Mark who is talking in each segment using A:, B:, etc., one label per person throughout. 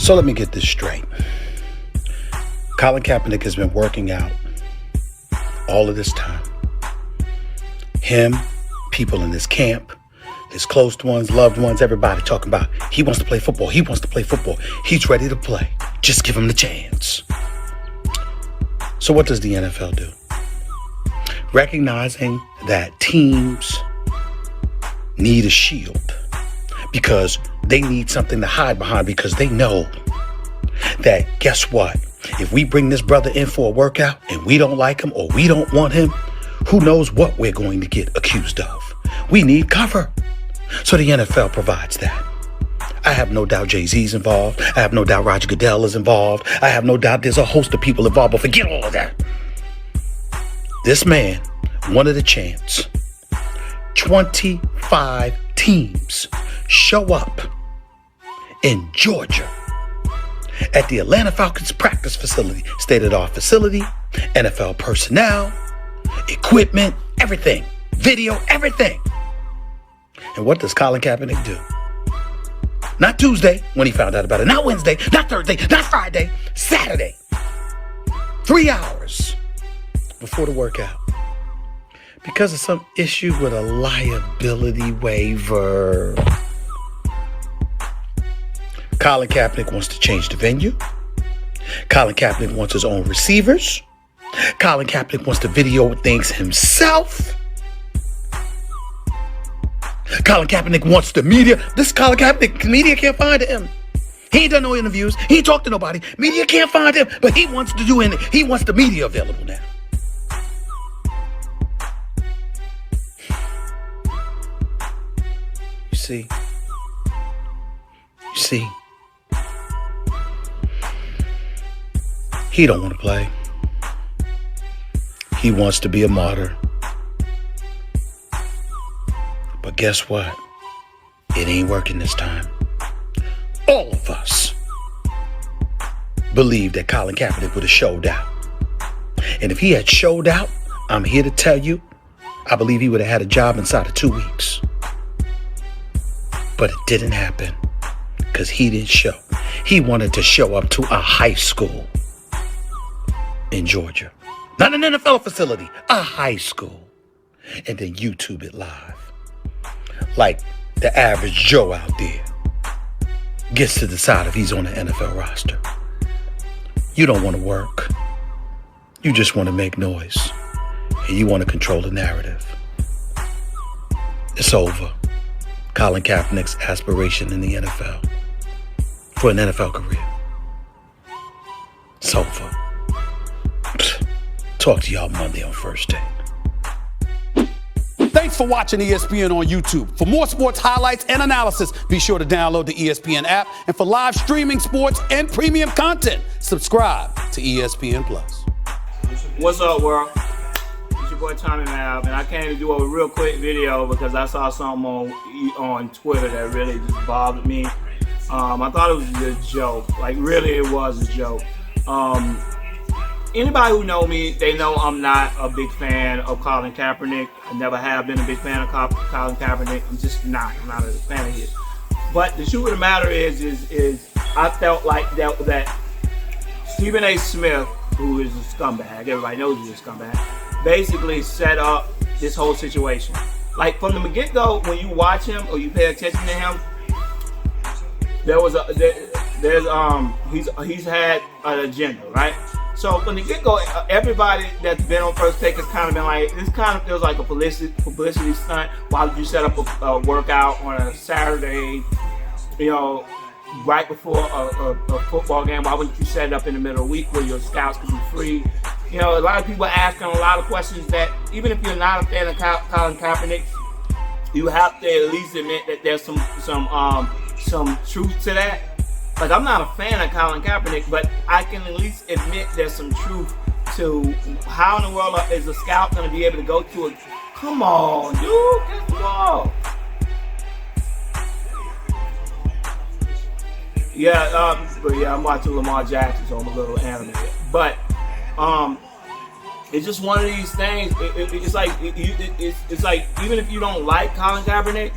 A: So let me get this straight. Colin Kaepernick has been working out all of this time. Him, people in his camp, his close ones, loved ones, everybody talking about he wants to play football. He wants to play football. He's ready to play. Just give him the chance. So what does the NFL do? Recognizing that teams need a shield because they need something to hide behind, because they know that, guess what? If we bring this brother in for a workout and we don't like him or we don't want him, who knows what we're going to get accused of. We need cover. So the NFL provides that. I have no doubt Jay-Z's involved. I have no doubt Roger Goodell is involved. I have no doubt there's a host of people involved, but forget all of that. This man wanted a chance. 25 teams show up in Georgia at the Atlanta Falcons practice facility, state-of-the-art facility, NFL personnel, equipment, everything, video, everything. And what does Colin Kaepernick do? Not Tuesday when he found out about it, not Wednesday, not Thursday, not Friday, Saturday. 3 hours before the workout. Because of some issue with a liability waiver. Colin Kaepernick wants to change the venue. Colin Kaepernick wants his own receivers. Colin Kaepernick wants to video things himself. Colin Kaepernick wants the media. This Colin Kaepernick, media can't find him. He ain't done no interviews. He ain't talked to nobody. Media can't find him, but he wants to do it. He wants the media available now. You see, he don't want to play. He wants to be a martyr. But guess what? It ain't working this time. All of us believe that Colin Kaepernick would have showed out. And if he had showed out, I'm here to tell you, I believe he would have had a job inside of 2 weeks. But it didn't happen because he didn't show. He wanted to show up to a high school in Georgia. Not an NFL facility, a high school. And then YouTube it live. Like the average Joe out there gets to decide if he's on the NFL roster. You don't want to work. You just want to make noise. And you want to control the narrative. It's over. Colin Kaepernick's aspiration in the NFL for an NFL career. It's over. Talk to y'all Monday on First Take.
B: Thanks for watching ESPN on YouTube. For more sports highlights and analysis, be sure to download the ESPN app. And for live streaming sports and premium content, subscribe to ESPN Plus.
C: What's up, world? It's your boy Tommy Mab, and I came to do a real quick video because I saw something on Twitter that really just bothered me. I thought it was a joke. Like, really, it was a joke. Anybody who know me, they know I'm not a big fan of Colin Kaepernick. I never have been a big fan of Colin Kaepernick. I'm just not. I'm not a fan of his. But the truth of the matter is I felt like that Stephen A. Smith, who is a scumbag, everybody knows he's a scumbag, basically set up this whole situation. Like, from the get-go, when you watch him or you pay attention to him, he's had an agenda, right? So from the get-go, everybody that's been on First Take has kind of been like, this kind of feels like a publicity stunt. Why would you set up a workout on a Saturday, right before a football game? Why wouldn't you set it up in the middle of the week where your scouts could be free? A lot of people are asking a lot of questions that, even if you're not a fan of Colin Kaepernick, you have to at least admit that there's some truth to that. Like, I'm not a fan of Colin Kaepernick, but I can at least admit there's some truth to how in the world is a scout going to be able to go to a... Come on, dude, get the ball. But I'm watching Lamar Jackson, so I'm a little animated. But it's just one of these things. It's like even if you don't like Colin Kaepernick,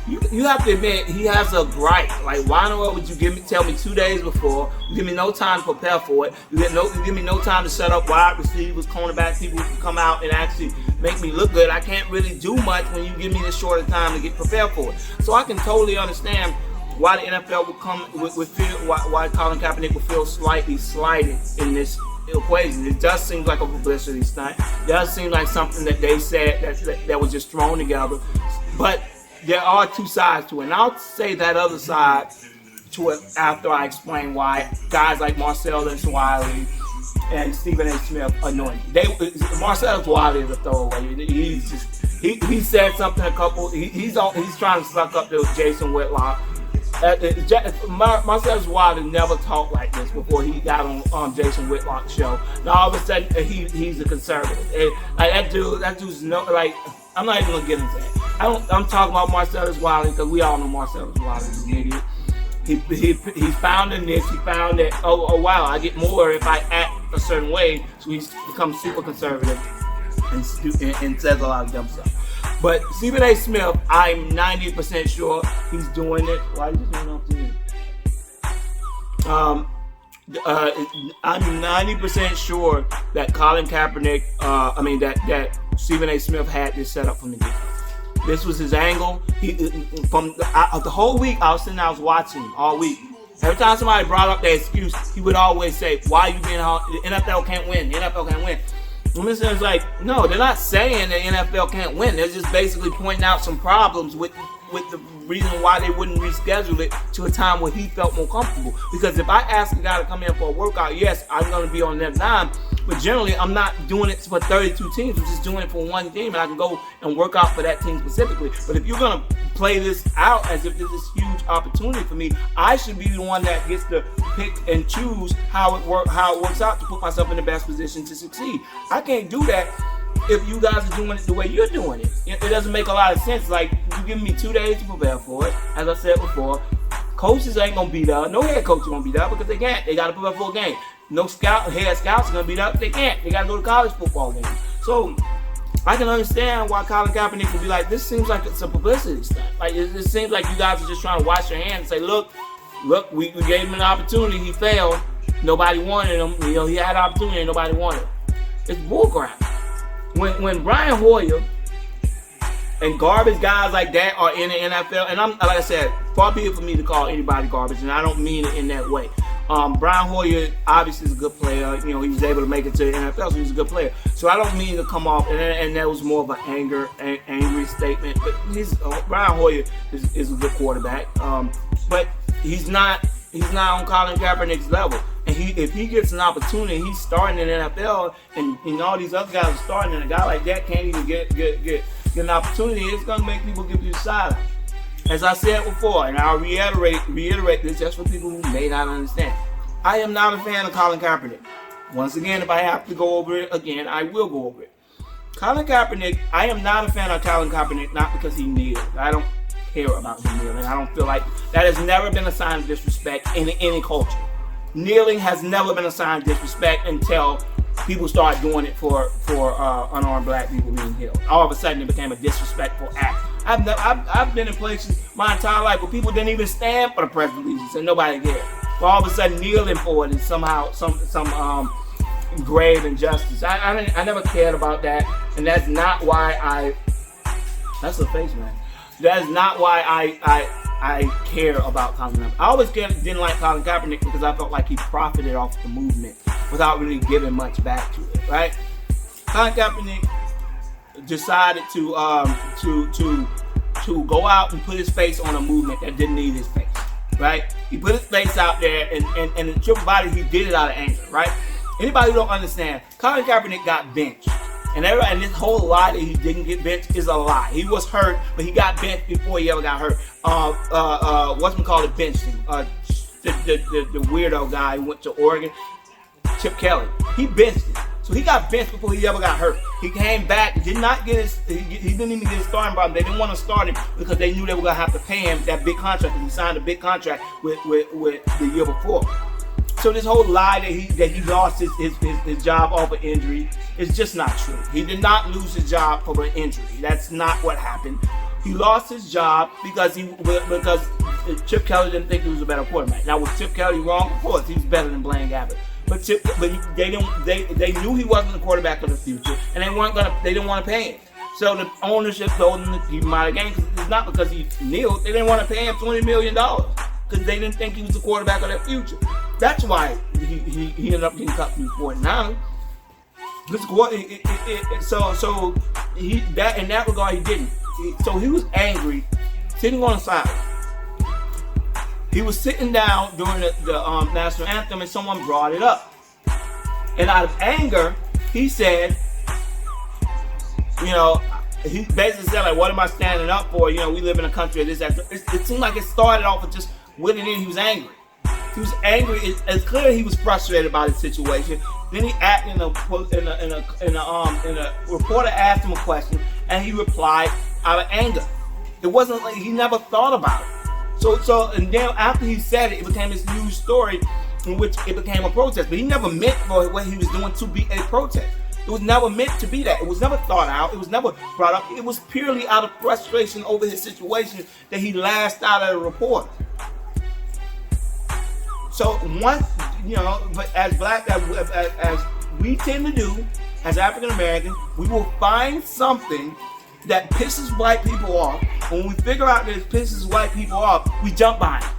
C: You have to admit he has a gripe. Like, why in the world would you tell me 2 days before? You give me no time to prepare for it. You give me no time to set up wide receivers, cornerback, people who can come out and actually make me look good. I can't really do much when you give me this shorter time to get prepared for it. So I can totally understand why the NFL would feel why Colin Kaepernick would feel slightly slighted in this equation. It does seem like a publicity stunt. It does seem like something that they said that was just thrown together. But there are two sides to it, and I'll say that other side to it after I explain why guys like Marcellus Wiley and Stephen A. Smith annoy me. Marcellus Wiley is a throwaway. He said something he's trying to suck up to Jason Whitlock. Marcellus Wiley never talked like this before he got on Jason Whitlock's show. Now all of a sudden he's a conservative. And, like, that dude's no, like, I'm not even gonna get into that. I'm talking about Marcellus Wiley because we all know Marcellus Wiley is an idiot. He's found a niche. He found that, oh wow, I get more if I act a certain way. So he's become super conservative and says a lot of dumb stuff. But Stephen A. Smith, I'm 90% sure he's doing it. Why did you turn off the I'm 90% sure that Colin Kaepernick, that Stephen A. Smith had this set up from the beginning. This was his angle. From the whole week, I was watching him all week. Every time somebody brought up that excuse, he would always say, "Why are you being hard? The NFL can't win. The NFL can't win." And Mr. is like, no, they're not saying the NFL can't win. They're just basically pointing out some problems with the reason why they wouldn't reschedule it to a time where he felt more comfortable. Because if I ask a guy to come in for a workout, yes, I'm going to be on that dime. But generally, I'm not doing it for 32 teams. I'm just doing it for one team, and I can go and work out for that team specifically. But if you're going to play this out as if this is a huge opportunity for me, I should be the one that gets to pick and choose how it works out to put myself in the best position to succeed. I can't do that if you guys are doing it the way you're doing it. It doesn't make a lot of sense. Like, you giving me 2 days to prepare for it, as I said before. Coaches ain't going to be there. No head coach is going to be there because they can't. They got to prepare for a game. No head scouts are going to be there. They can't. They got to go to college football games. So I can understand why Colin Kaepernick would be like, this seems like it's a publicity stunt. Like, it seems like you guys are just trying to wash your hands and say, look, we gave him an opportunity. He failed. Nobody wanted him. He had an opportunity and nobody wanted him. It's bullcrap. When Brian Hoyer and garbage guys like that are in the NFL, and I'm, like I said, far be it for me to call anybody garbage, and I don't mean it in that way. Brian Hoyer obviously is a good player. He was able to make it to the NFL, so he's a good player. So I don't mean to come off, and that was more of an angry statement. But Brian Hoyer is a good quarterback. But he's not on Colin Kaepernick's level. And if he gets an opportunity, he's starting in the NFL, and all these other guys are starting, and a guy like that can't even get an opportunity, it's going to make people give you a side eye. As I said before, and I'll reiterate this just for people who may not understand, I am not a fan of Colin Kaepernick. Once again, if I have to go over it again, I will go over it. Colin Kaepernick, I am not a fan of Colin Kaepernick, not because he kneeled. I don't care about him kneeling. I don't feel like that has never been a sign of disrespect in any culture. Kneeling has never been a sign of disrespect until people start doing it for unarmed black people being killed. All of a sudden, it became a disrespectful act. I've been in places my entire life where people didn't even stand for the Pledge of Allegiance and nobody cared. But all of a sudden, kneeling for it is somehow some grave injustice. I never cared about that, and that's not why that's the face, man. That is not why I care about Colin Kaepernick. I always didn't like Colin Kaepernick because I felt like he profited off the movement without really giving much back to it, right? Colin Kaepernick decided to go out and put his face on a movement that didn't need his face, right? He put his face out there, and the triple body, he did it out of anger, right? Anybody who don't understand, Colin Kaepernick got benched. And this whole lie that he didn't get benched is a lie. He was hurt, but he got benched before he ever got hurt. Whatchamacallit benched him? The weirdo guy who went to Oregon, Chip Kelly. He benched him. So he got benched before he ever got hurt. He came back, did not get he didn't even get his starting problem. They didn't want to start him because they knew they were going to have to pay him that big contract. And he signed a big contract with the year before. So this whole lie that he lost his job off of injury is just not true. He did not lose his job for an injury. That's not what happened. He lost his job because Chip Kelly didn't think he was a better quarterback. Now, was Chip Kelly wrong? Of course, he was better than Blaine Gabbert. But they knew he wasn't the quarterback of the future, and they didn't want to pay him. So the ownership told him to keep him out of the game. It's not because he kneeled. They didn't want to pay him $20 million because they didn't think he was the quarterback of their future. That's why he ended up getting cut from the 49ers. So in that regard, he didn't. So he was angry, sitting on the side. He was sitting down during the national anthem, and someone brought it up. And out of anger, he said, he basically said, like, what am I standing up for? We live in a country of this. It seemed like it started off with just with it in. He was angry. He was angry. It's clear he was frustrated by the situation. Then he acted in a reporter asked him a question, and he replied out of anger. It wasn't like he never thought about it. So and then after he said it, it became this huge story in which it became a protest. But he never meant for what he was doing to be a protest. It was never meant to be that. It was never thought out. It was never brought up. It was purely out of frustration over his situation that he lashed out at a reporter. So once, but as we tend to do, as African Americans, we will find something that pisses white people off. When we figure out that it pisses white people off, we jump behind it.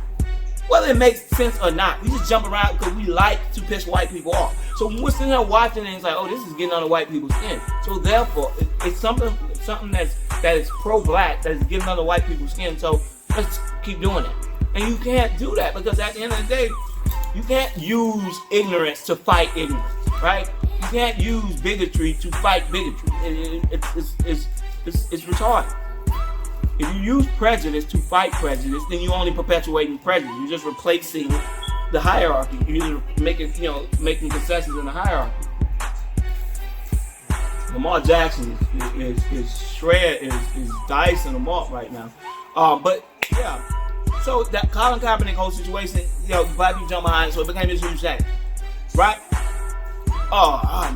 C: Whether it makes sense or not, we just jump around because we like to piss white people off. So when we're sitting there watching it, it's like, oh, this is getting under white people's skin. So therefore, it's something that is pro-black, that is getting under white people's skin. So let's keep doing it. And you can't do that because at the end of the day, you can't use ignorance to fight ignorance, right? You can't use bigotry to fight bigotry. It's retarded. If you use prejudice to fight prejudice, then you're only perpetuating prejudice. You're just replacing the hierarchy. You're making concessions in the hierarchy. Lamar Jackson is dicing them off right now. But yeah. So that Colin Kaepernick whole situation, black people jump behind it, so it became this huge thing, right?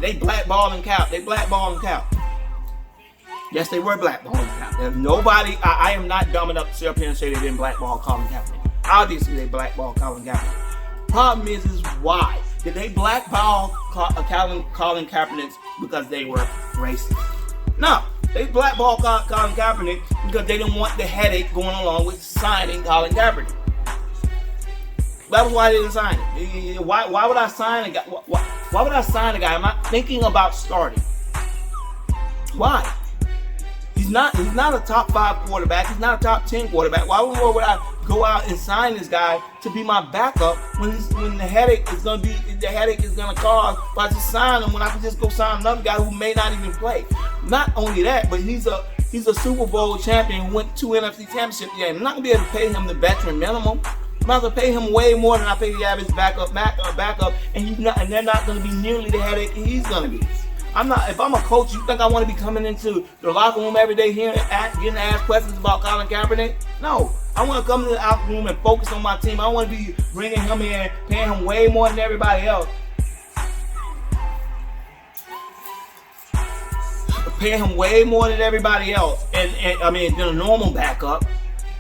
C: They blackballing Cap. They blackballing Cap. Yes, they were blackballing Cap. There's nobody. I am not dumb enough to sit up here and say they didn't blackball Colin Kaepernick. Obviously, they blackballed Colin Kaepernick. Problem is why did they blackball Colin Kaepernick because they were racist? No. They blackballed Colin Kaepernick because they didn't want the headache going along with signing Colin Kaepernick. That was why they didn't sign it. Why would I sign a guy? Why would I sign a guy I'm not thinking about starting? Why? He's not a top 5 quarterback. He's not a top 10 quarterback. Why would I go out and sign this guy to be my backup when the headache is gonna cause by just signing him when I can just go sign another guy who may not even play? Not only that, but he's a Super Bowl champion who went 2 NFC championship games. I'm not gonna be able to pay him the veteran minimum. I'm about to pay him way more than I pay the average backup, and they're not gonna be nearly the headache he's gonna be. If I'm a coach, you think I want to be coming into the locker room every day getting asked questions about Colin Kaepernick? No. I want to come to the locker room and focus on my team. I want to be bringing him in, paying him way more than everybody else. Paying him way more than everybody else. Than a normal backup.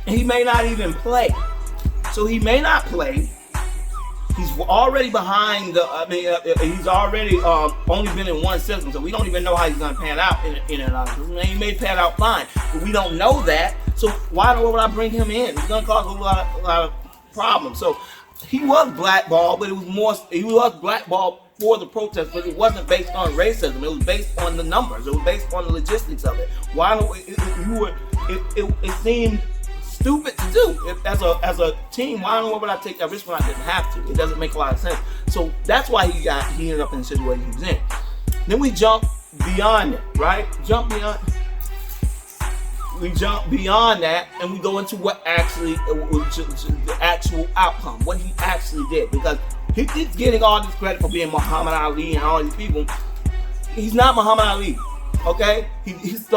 C: And he may not even play. So he may not play. He's already behind he's already only been in one system, so we don't even know how he's going to pan out in another system. He may pan out fine, but we don't know that. So why would I bring him in? It's going to cause a lot of problems. So he was blackballed, but he was blackballed for the protest, but it wasn't based on racism. It was based on the numbers. It was based on the logistics of it. It seemed stupid to do. As a team, why would I take that risk when I didn't have to? It doesn't make a lot of sense. So that's why he ended up in the situation he was in. Then we jump beyond it, right? We jump beyond that, and we go into what actually the actual outcome, what he actually did, because he keeps getting all this credit for being Muhammad Ali and all these people. He's not Muhammad Ali. Okay, he was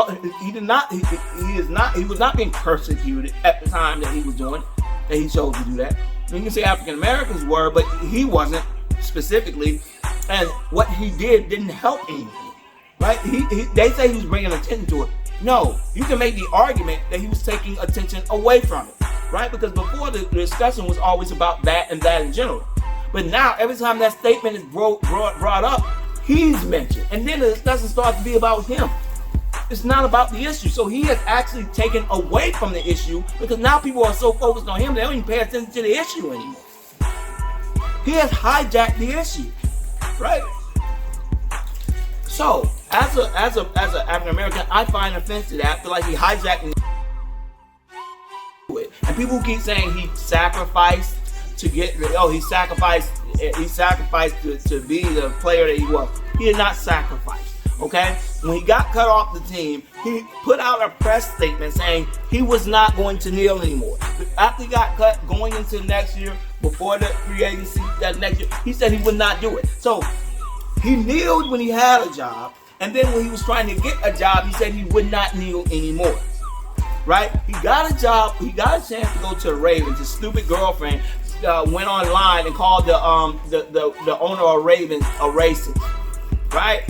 C: not being persecuted at the time that he was doing it, that he chose to do that. You can say African Americans were, but he wasn't specifically, and what he did didn't help anything, right? They say he was bringing attention to it. No, you can make the argument that he was taking attention away from it, right? Because before the discussion was always about that and that in general. But now, every time that statement is brought up, he's mentioned. And then the discussion starts to be about him. It's not about the issue. So he has actually taken away from the issue because now people are so focused on him, they don't even pay attention to the issue anymore. He has hijacked the issue, right? So, as an African American, I find offense to that. I feel like he hijacked it. And people keep saying he sacrificed to get, he sacrificed to be the player that he was. He did not sacrifice. Okay? When he got cut off the team, he put out a press statement saying he was not going to kneel anymore. After he got cut going into next year, before the free agency that next year, he said he would not do it. So he kneeled when he had a job, and then when he was trying to get a job, he said he would not kneel anymore. Right? He got a job, he got a chance to go to the Ravens. His stupid girlfriend went online and called the owner of Ravens a racist. Right?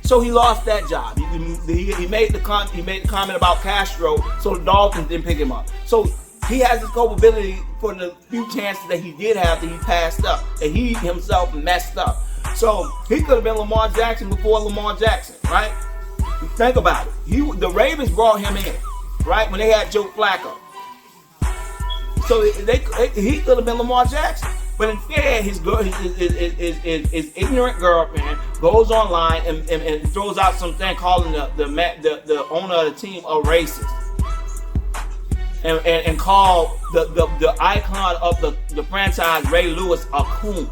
C: So he lost that job. He made the comment about Castro, so the Dolphins didn't pick him up. So he has this culpability for the few chances that he did have that he passed up, that he himself messed up. So he could have been Lamar Jackson before Lamar Jackson, right? Think about it. The Ravens brought him in, right, when they had Joe Flacco. So he could have been Lamar Jackson. But instead, his ignorant girlfriend goes online and throws out something calling the owner of the team a racist, and call the icon of the franchise, Ray Lewis, a coon.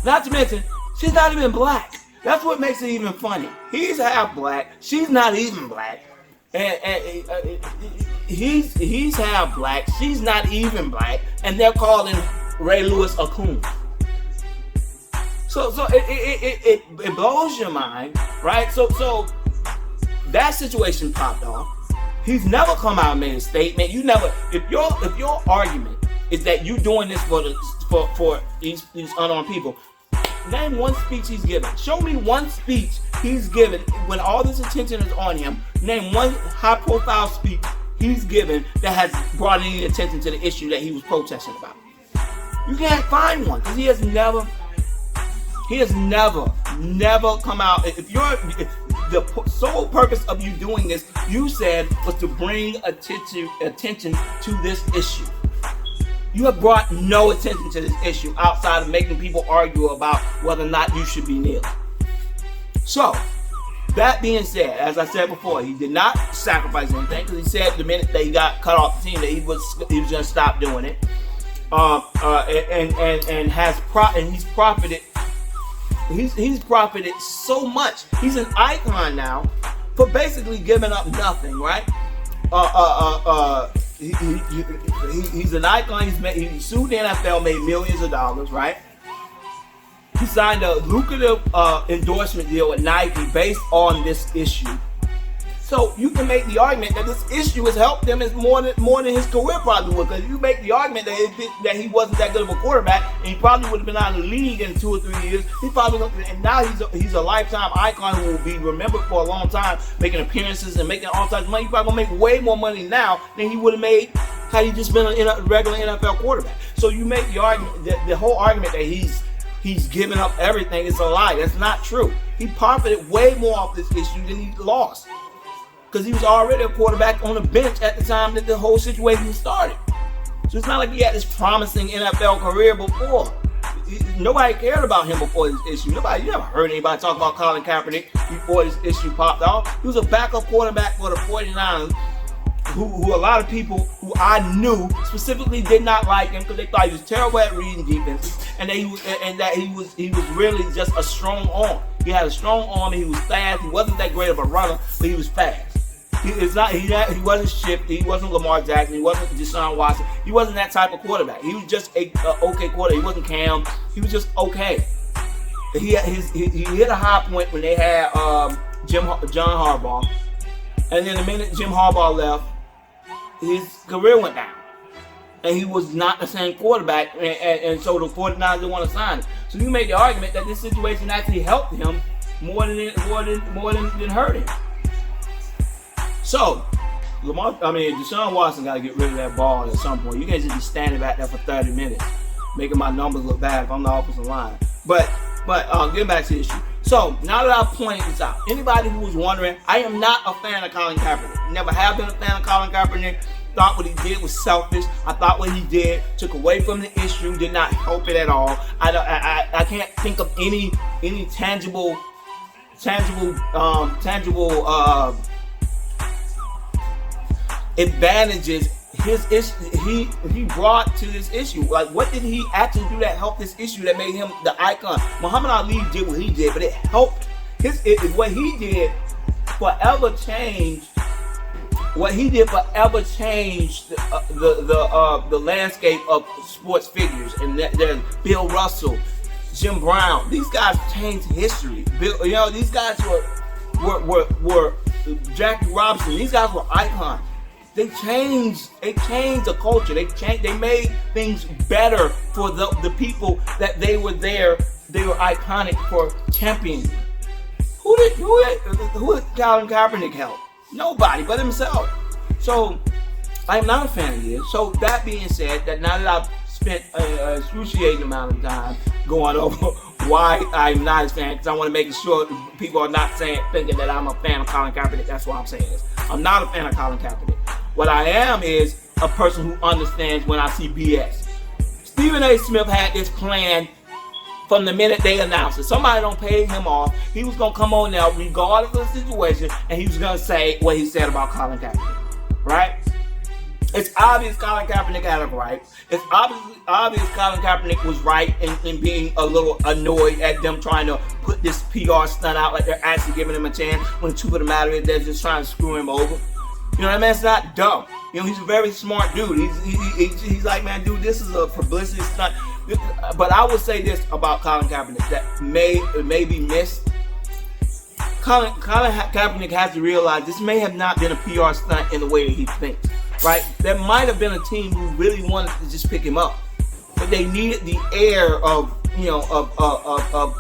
C: Not to mention, she's not even black. That's what makes it even funny. He's half black. She's not even black. And he's half black. She's not even black. And they're calling Ray Lewis a coon. So it blows your mind, right? So that situation popped off. He's never come out and made a statement. You never. If your argument is that you're doing this for these unarmed people, name one speech he's given. Show me one speech he's given when all this attention is on him. Name one high-profile speech he's given that has brought any attention to the issue that he was protesting about. You can't find one because he has never come out. If the sole purpose of you doing this, you said, was to bring attention to this issue. You have brought no attention to this issue outside of making people argue about whether or not you should be kneeling. So, that being said, as I said before, he did not sacrifice anything because he said the minute that he got cut off the team that he was going to stop doing it. He's profited. He's profited so much. He's an icon now for basically giving up nothing, right? He's an icon. He sued the NFL, made millions of dollars, right? He signed a lucrative endorsement deal with Nike based on this issue. So you can make the argument that this issue has helped him more than his career probably would. Because you make the argument that he wasn't that good of a quarterback, and he probably would have been out of the league in 2 or 3 years. And now he's a lifetime icon who will be remembered for a long time, making appearances and making all types of money. He's probably gonna make way more money now than he would have made had he just been a regular NFL quarterback. So you make the argument that the whole argument that he's given up everything is a lie. That's not true. He profited way more off this issue than he lost. Because he was already a quarterback on the bench at the time that the whole situation started. So it's not like he had this promising NFL career before. Nobody cared about him before this issue. You never heard anybody talk about Colin Kaepernick before this issue popped off. He was a backup quarterback for the 49ers, who a lot of people who I knew specifically did not like him because they thought he was terrible at reading defenses, and that he was really just a strong arm. He had a strong arm and he was fast. He wasn't that great of a runner, but he was fast. He wasn't shifty. He wasn't Lamar Jackson. He wasn't Deshaun Watson. He wasn't that type of quarterback. He was just a okay quarterback. He wasn't Cam. He was just okay. He hit a high point when they had John Harbaugh, and then the minute Jim Harbaugh left, his career went down, and he was not the same quarterback, and so the 49ers didn't want to sign him. So you made the argument that this situation actually helped him more than hurt him. So, Deshaun Watson got to get rid of that ball at some point. You can't just be standing back there for 30 minutes, making my numbers look bad if I'm the offensive line. But getting back to the issue. So, now that I've pointed this out, anybody who was wondering, I am not a fan of Colin Kaepernick. Never have been a fan of Colin Kaepernick. Thought what he did was selfish. I thought what he did took away from the issue, did not help it at all. I can't think of any tangible advantages he brought to this issue. Like, what did he actually do that helped this issue that made him the icon? Muhammad Ali did what he did, but it helped what he did forever changed. What he did forever changed the landscape of sports figures. And there's Bill Russell, Jim Brown. These guys changed history. These guys were Jackie Robinson. These guys were icons. They changed the culture. They made things better for the people that they were there. They were iconic for championing. Who did Colin Kaepernick help? Nobody but himself. So I am not a fan of his. So that being said, that now that I've spent an excruciating amount of time going over why I'm not a fan, because I want to make sure people are not thinking that I'm a fan of Colin Kaepernick. That's why I'm saying this. I'm not a fan of Colin Kaepernick. What I am is a person who understands when I see BS. Stephen A. Smith had this plan from the minute they announced it. Somebody don't pay him off. He was going to come on now regardless of the situation, and he was going to say what he said about Colin Kaepernick. Right? It's obvious Colin Kaepernick had a right. It's obvious Colin Kaepernick was right in being a little annoyed at them trying to put this PR stunt out like they're actually giving him a chance, when the truth of the matter is they're just trying to screw him over. You know what I mean? It's not dumb. He's a very smart dude. He's like, man, dude, this is a publicity stunt. But I would say this about Colin Kaepernick that may be missed. Colin Kaepernick has to realize this may have not been a PR stunt in the way that he thinks. Right? There might have been a team who really wanted to just pick him up, but they needed the air of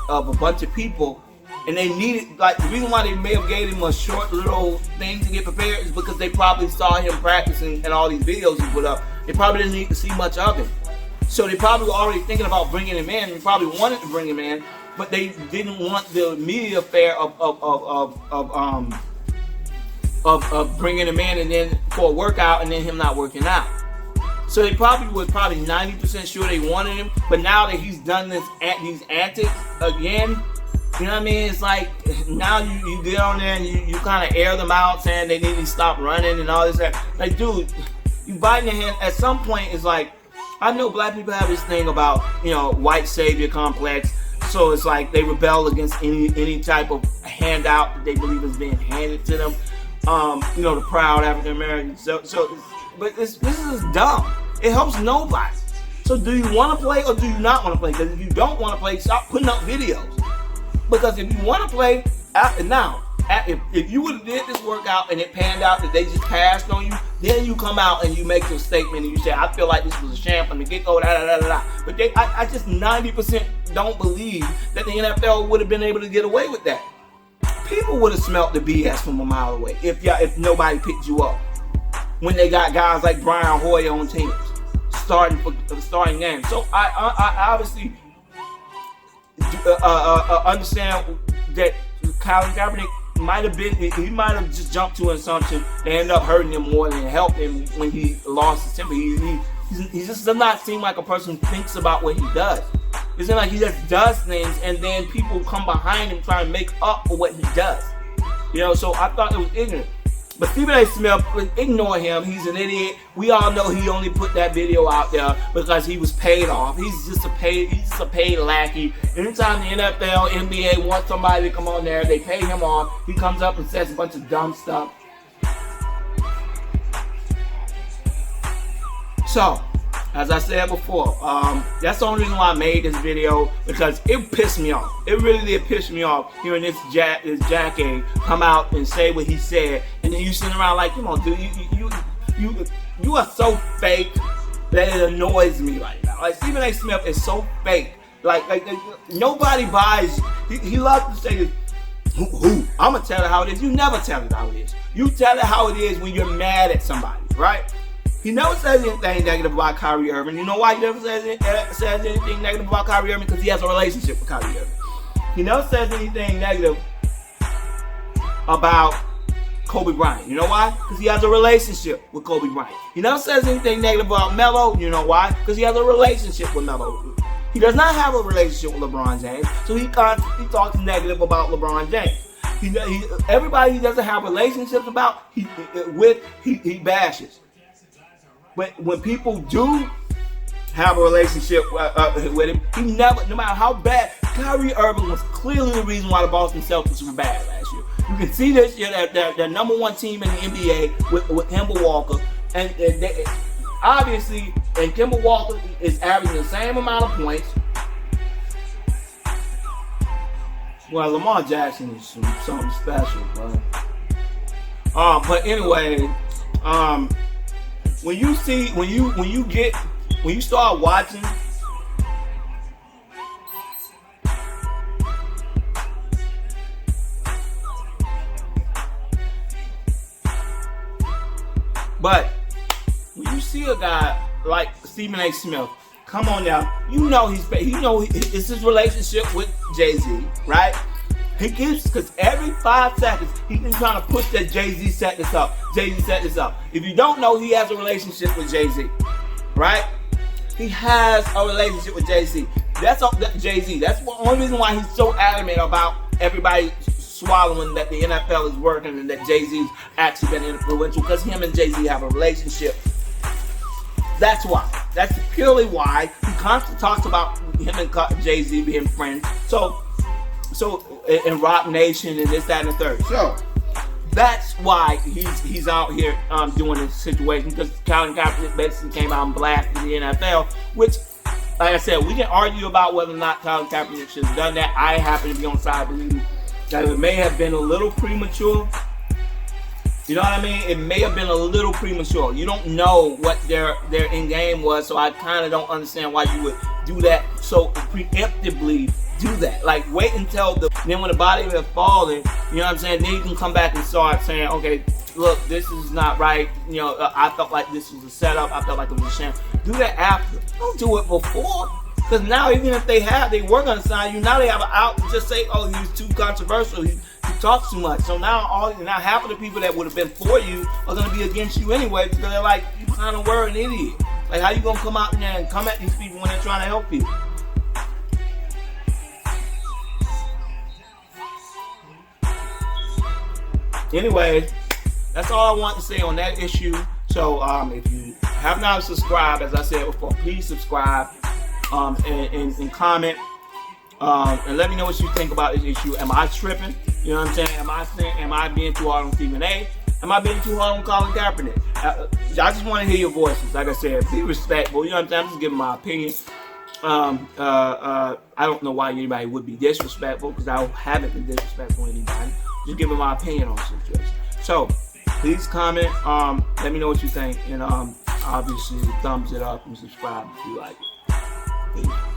C: a bunch of people. And they needed, like, the reason why they may have gave him a short little thing to get prepared is because they probably saw him practicing and all these videos he put up. They probably didn't need to see much of him. So they probably were already thinking about bringing him in. They probably wanted to bring him in, but they didn't want the media affair of bringing him in and then for a workout and then him not working out. So they probably was 90% sure they wanted him, but now that he's done these antics again, you know what I mean? It's like, now you get on there and you kind of air them out saying they need to stop running and all this. Like, dude, you biting your hand. At some point, it's like, I know black people have this thing about, white savior complex. So it's like they rebel against any type of handout that they believe is being handed to them. The proud African Americans. But this is dumb. It helps nobody. So do you want to play or do you not want to play? Because if you don't want to play, stop putting up videos. Because if you want to play, if you would have did this workout and it panned out that they just passed on you, then you come out and you make your statement and you say, I feel like this was a sham from the get-go, But I just 90% don't believe that the NFL would have been able to get away with that. People would have smelt the BS from a mile away if nobody picked you up. When they got guys like Brian Hoyer on teams starting games. So I obviously understand that Colin Kaepernick might have just jumped to an assumption that ended up hurting him more than it helped him when he lost his temper. He just does not seem like a person who thinks about what he does. It seems like he just does things and then people come behind him trying to make up for what he does. So I thought it was ignorant. But Stephen A. Smith, ignore him. He's an idiot. We all know he only put that video out there because he was paid off. He's just a paid lackey. Anytime the NFL, NBA wants somebody to come on there, they pay him off. He comes up and says a bunch of dumb stuff. So, as I said before, that's the only reason why I made this video, because it pissed me off. It really did piss me off hearing this jackass come out and say what he said, and then you sitting around like, come on, dude, you are so fake that it annoys me right now. Like, Stephen A. Smith is so fake. Like nobody buys. He loves to say this. Who? I'm gonna tell it how it is. You never tell it how it is. You tell it how it is when you're mad at somebody, right? He never says anything negative about Kyrie Irving. You know why he never says anything negative about Kyrie Irving? Because he has a relationship with Kyrie Irving. He never says anything negative about Kobe Bryant. You know why? Because he has a relationship with Kobe Bryant. He never says anything negative about Melo. You know why? Because he has a relationship with Melo. He does not have a relationship with LeBron James, so he talks negative about LeBron James. Everybody he doesn't have relationships about, he bashes. But when people do have a relationship with him, he never, no matter how bad, Kyrie Irving was clearly the reason why the Boston Celtics were bad last year. You can see this year that the number one team in the NBA with Kemba Walker, and they, obviously, and Kemba Walker is averaging the same amount of points. Well, Lamar Jackson is something special, bro. But anyway, when you start watching but when you see a guy like Stephen A. Smith, come on now, it's his relationship with Jay-Z, right? He keeps, because every 5 seconds, he's been trying to push that Jay-Z set this up. Jay-Z set this up. If you don't know, he has a relationship with Jay-Z, right? He has a relationship with Jay-Z. Jay-Z. That's the only reason why he's so adamant about everybody swallowing that the NFL is working and that Jay-Z's actually been influential, because him and Jay-Z have a relationship. That's why. That's purely why he constantly talks about him and Jay-Z being friends. So, in Rock Nation and this, that, and the third. So, that's why he's out here doing this situation, because Colin Kaepernick basically came out and blasted the NFL, which, like I said, we can argue about whether or not Colin Kaepernick should have done that. I happen to be on the side believing that it may have been a little premature. You know what I mean? It may have been a little premature. You don't know what their end game was, so I kind of don't understand why you would do that so preemptively. Do that. Like, wait until then when the body has fallen, you know what I'm saying? Then you can come back and start saying, okay, look, this is not right. You know, I felt like this was a setup. I felt like it was a sham. Do that after. Don't do it before. Because now, even if they were going to sign you, now they have an out to just say, oh, he was too controversial. He talks too much. So now half of the people that would have been for you are going to be against you anyway, because they're like, you kind of were an idiot. Like, how you going to come out there and come at these people when they're trying to help you? Anyway, that's all I want to say on that issue. So if you have not subscribed, as I said before, please subscribe and comment and let me know what you think about this issue. Am I tripping? You know what I'm saying? Am I being too hard on Stephen A? Am I being too hard on Colin Kaepernick? I just want to hear your voices. Like I said, be respectful. You know what I'm saying? I'm just giving my opinion. I don't know why anybody would be disrespectful, because I haven't been disrespectful to anybody. Just giving my opinion on the situation. So, please comment. Let me know what you think. And obviously, thumbs it up and subscribe if you like it. Peace.